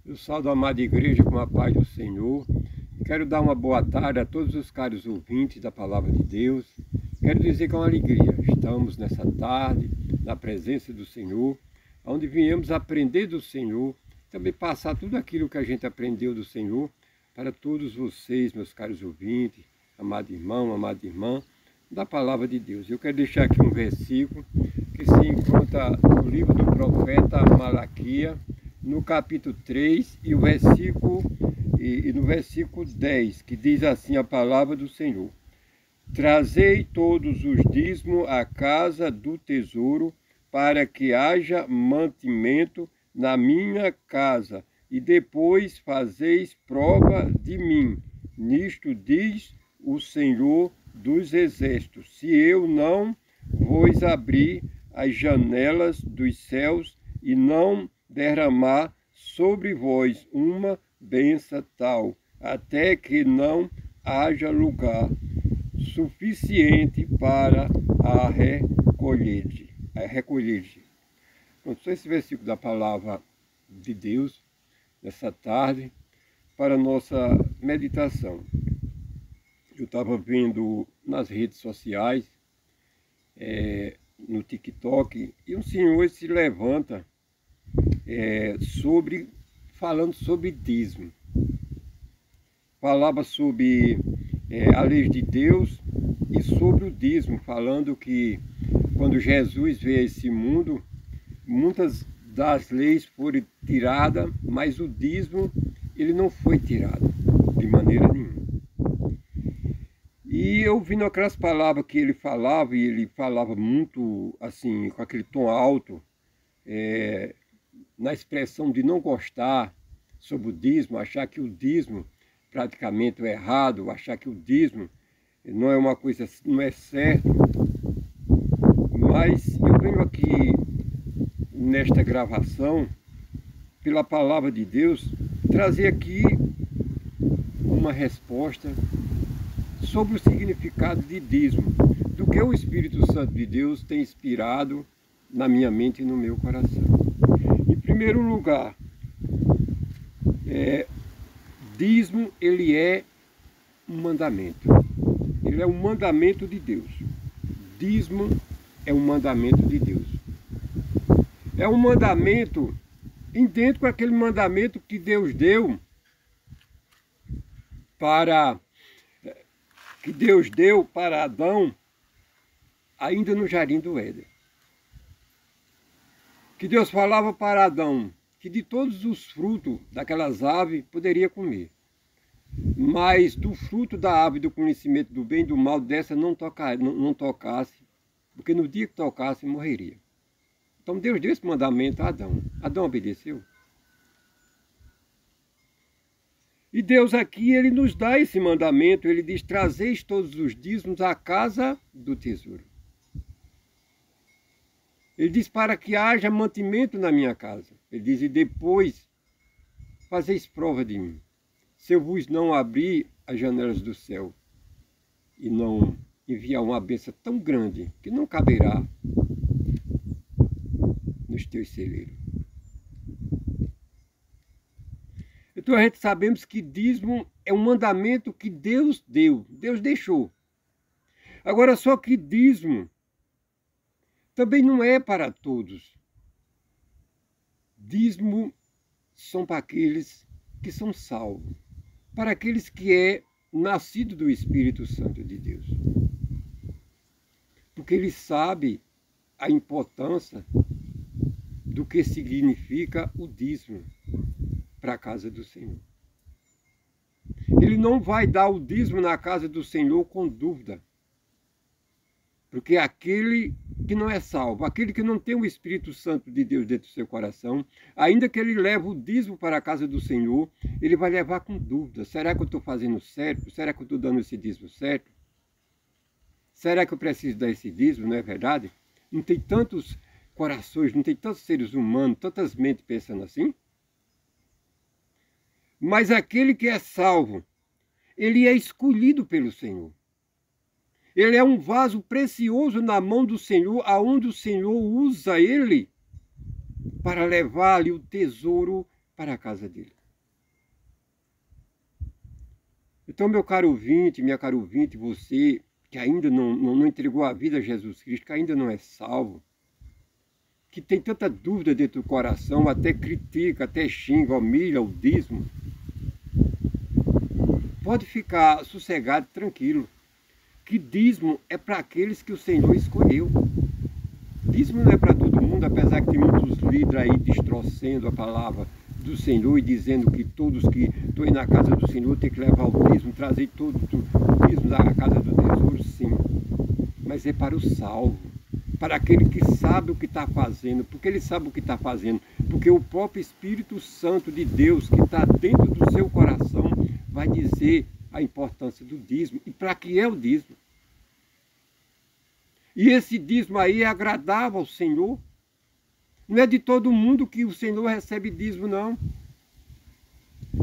Eu saldo a amada igreja com a paz do Senhor. Quero dar uma boa tarde a todos os caros ouvintes da Palavra de Deus. Quero dizer que é uma alegria. Estamos nessa tarde, na presença do Senhor, onde viemos aprender do Senhor, também passar tudo aquilo que a gente aprendeu do Senhor para todos vocês, meus caros ouvintes, amado irmão, amada irmã, da Palavra de Deus. Eu quero deixar aqui um versículo que se encontra no livro do profeta Malaquias, no capítulo 3 e no versículo 10, que diz assim a palavra do Senhor: Trazei todos os dízimos à casa do tesouro, para que haja mantimento na minha casa, e depois fazeis prova de mim. Nisto diz o Senhor dos Exércitos: se eu não vos abrir as janelas dos céus e não derramar sobre vós uma bênção tal, até que não haja lugar suficiente para a recolher. Pronto, só esse versículo da palavra de Deus, nessa tarde, para a nossa meditação. Eu estava vendo nas redes sociais, no TikTok, e um senhor se levanta falando sobre dízimo. Falava sobre a lei de Deus e sobre o dízimo, falando que quando Jesus veio a esse mundo, muitas das leis foram tiradas, mas o dízimo ele não foi tirado de maneira nenhuma. E eu ouvindo aquelas palavras que ele falava, e ele falava muito assim, com aquele tom alto, na expressão de não gostar sobre o dízimo, achar que o dízimo praticamente é errado, achar que o dízimo não é uma coisa, não é certo. Mas eu venho aqui nesta gravação, pela palavra de Deus, trazer aqui uma resposta sobre o significado de dízimo, do que o Espírito Santo de Deus tem inspirado na minha mente e no meu coração. Em primeiro lugar, dízimo ele é um mandamento. Ele é um mandamento de Deus. Dízimo é um mandamento de Deus. É um mandamento idêntico àquele mandamento que Deus deu para Adão ainda no jardim do Éden. Que Deus falava para Adão que de todos os frutos daquelas aves poderia comer, mas do fruto da árvore do conhecimento do bem e do mal, dessa não tocasse, porque no dia que tocasse morreria. Então Deus deu esse mandamento a Adão. Adão obedeceu. E Deus aqui, ele nos dá esse mandamento, ele diz: trazeis todos os dízimos à casa do tesouro. Ele diz: para que haja mantimento na minha casa. Ele diz: e depois fazeis prova de mim. Se eu vos não abrir as janelas do céu e não enviar uma bênção tão grande que não caberá nos teus celeiros. Então a gente sabemos que dízimo é um mandamento que Deus deu, Deus deixou. Agora só que dízimo também não é para todos. Dízimo são para aqueles que são salvos, para aqueles que é nascido do Espírito Santo de Deus. Porque ele sabe a importância do que significa o dízimo para a casa do Senhor. Ele não vai dar o dízimo na casa do Senhor com dúvida. Porque aquele que não é salvo, aquele que não tem o Espírito Santo de Deus dentro do seu coração, ainda que ele leve o dízimo para a casa do Senhor, ele vai levar com dúvida. Será que eu estou fazendo certo? Será que eu estou dando esse dízimo certo? Será que eu preciso dar esse dízimo, não é verdade? Não tem tantos corações, não tem tantos seres humanos, tantas mentes pensando assim? Mas aquele que é salvo, ele é escolhido pelo Senhor. Ele é um vaso precioso na mão do Senhor, aonde o Senhor usa ele para levar-lhe o tesouro para a casa dele. Então, meu caro ouvinte, minha caro ouvinte, você que ainda não entregou a vida a Jesus Cristo, que ainda não é salvo, que tem tanta dúvida dentro do coração, até critica, até xinga, humilha o dízimo, pode ficar sossegado, tranquilo, que dízimo é para aqueles que o Senhor escolheu. Dízimo não é para todo mundo, apesar que tem muitos líderes aí distorcendo a palavra do Senhor e dizendo que todos que estão aí na casa do Senhor têm que levar o dízimo, trazer todo o dízimo da casa do tesouro, sim. Mas é para o salvo, para aquele que sabe o que está fazendo. Porque ele sabe o que está fazendo? Porque o próprio Espírito Santo de Deus que está dentro do seu coração vai dizer a importância do dízimo. E para que é o dízimo? E esse dízimo aí é agradável ao Senhor. Não é de todo mundo que o Senhor recebe dízimo, não.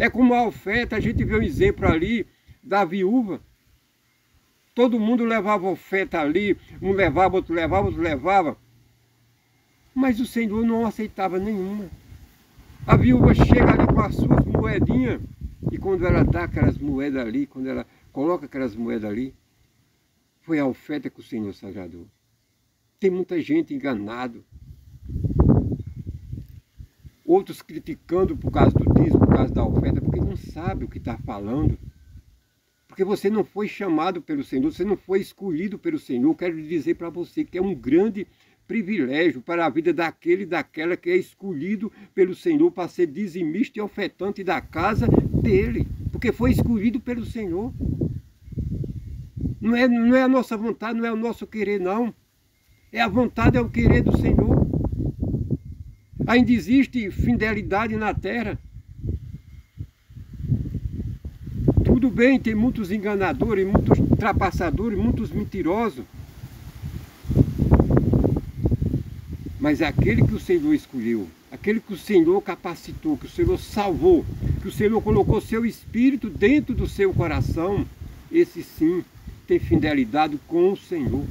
É como a oferta, a gente vê um exemplo ali da viúva. Todo mundo levava oferta ali, um levava, outro levava, outro levava. Mas o Senhor não aceitava nenhuma. A viúva chega ali com as suas moedinhas, e quando ela dá aquelas moedas ali, quando ela coloca aquelas moedas ali, foi a oferta que o Senhor se agradou. Tem muita gente enganado. Outros criticando por causa do dízimo, por causa da oferta, porque não sabe o que está falando. Porque você não foi chamado pelo Senhor, você não foi escolhido pelo Senhor. Quero dizer para você que é um grande privilégio para a vida daquele e daquela que é escolhido pelo Senhor para ser dizimista e ofertante da casa dele. Porque foi escolhido pelo Senhor. Não é a nossa vontade, não é o nosso querer, não. É a vontade, é o querer do Senhor. Ainda existe fidelidade na terra. Tudo bem, tem muitos enganadores, muitos trapassadores, muitos mentirosos. Mas é aquele que o Senhor escolheu, aquele que o Senhor capacitou, que o Senhor salvou, que o Senhor colocou seu Espírito dentro do seu coração, esse sim tem fidelidade com o Senhor.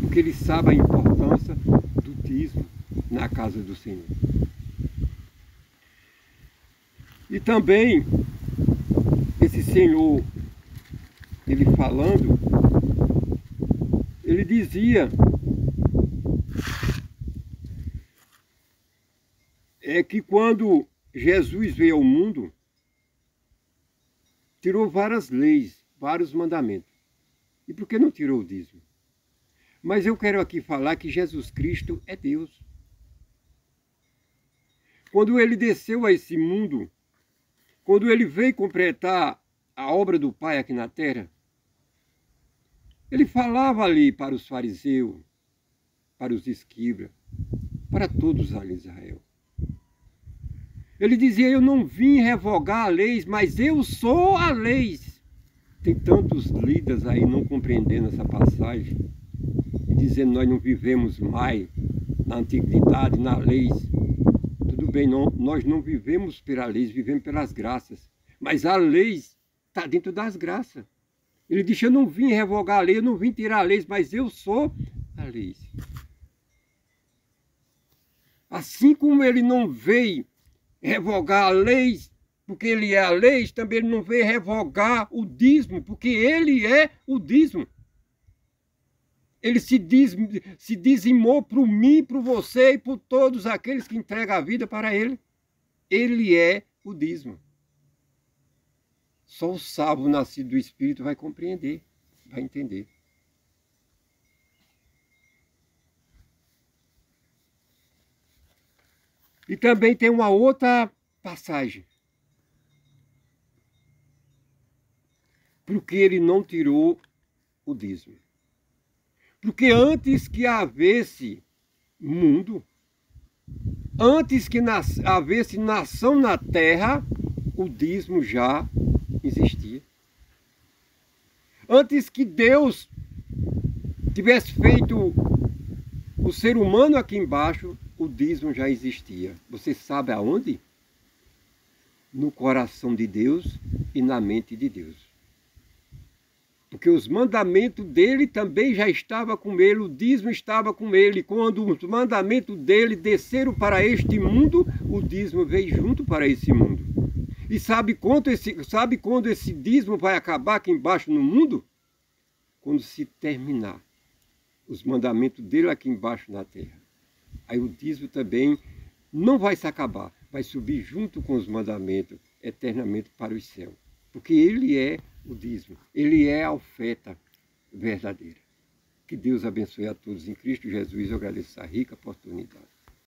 Porque ele sabe a importância do dízimo na casa do Senhor. E também, esse Senhor, ele falando, ele dizia que quando Jesus veio ao mundo, tirou várias leis, vários mandamentos. E por que não tirou o dízimo? Mas eu quero aqui falar que Jesus Cristo é Deus. Quando ele desceu a esse mundo, quando ele veio completar a obra do Pai aqui na terra, ele falava ali para os fariseus, para os escribas, para todos ali em Israel. Ele dizia, eu não vim revogar a lei, mas eu sou a lei. Tem tantos líderes aí não compreendendo essa passagem, e dizendo nós não vivemos mais na antiguidade, na lei. Tudo bem, nós não vivemos pela lei, vivemos pelas graças. Mas a lei está dentro das graças. Ele disse, eu não vim revogar a lei, eu não vim tirar a lei, mas eu sou a lei. Assim como ele não veio revogar a lei, porque ele é a lei, também ele não veio revogar o dízimo, porque ele é o dízimo. Ele se dizimou para mim, para você e por todos aqueles que entregam a vida para ele. Ele é o dízimo. Só o salvo nascido do Espírito vai compreender, vai entender. E também tem uma outra passagem. Porque ele não tirou o dízimo. Porque antes que havesse mundo, antes que havesse nação na terra, o dízimo já existia. Antes que Deus tivesse feito o ser humano aqui embaixo, o dízimo já existia. Você sabe aonde? No coração de Deus e na mente de Deus. Porque os mandamentos dele também já estavam com ele, o dízimo estava com ele. Quando os mandamentos dele desceram para este mundo, o dízimo veio junto para esse mundo. E sabe quando esse dízimo vai acabar aqui embaixo no mundo? Quando se terminar os mandamentos dele aqui embaixo na terra. Aí o dízimo também não vai se acabar, vai subir junto com os mandamentos eternamente para os céus. Porque ele é o dízimo, ele é a oferta verdadeira. Que Deus abençoe a todos em Cristo Jesus. Eu agradeço a rica oportunidade.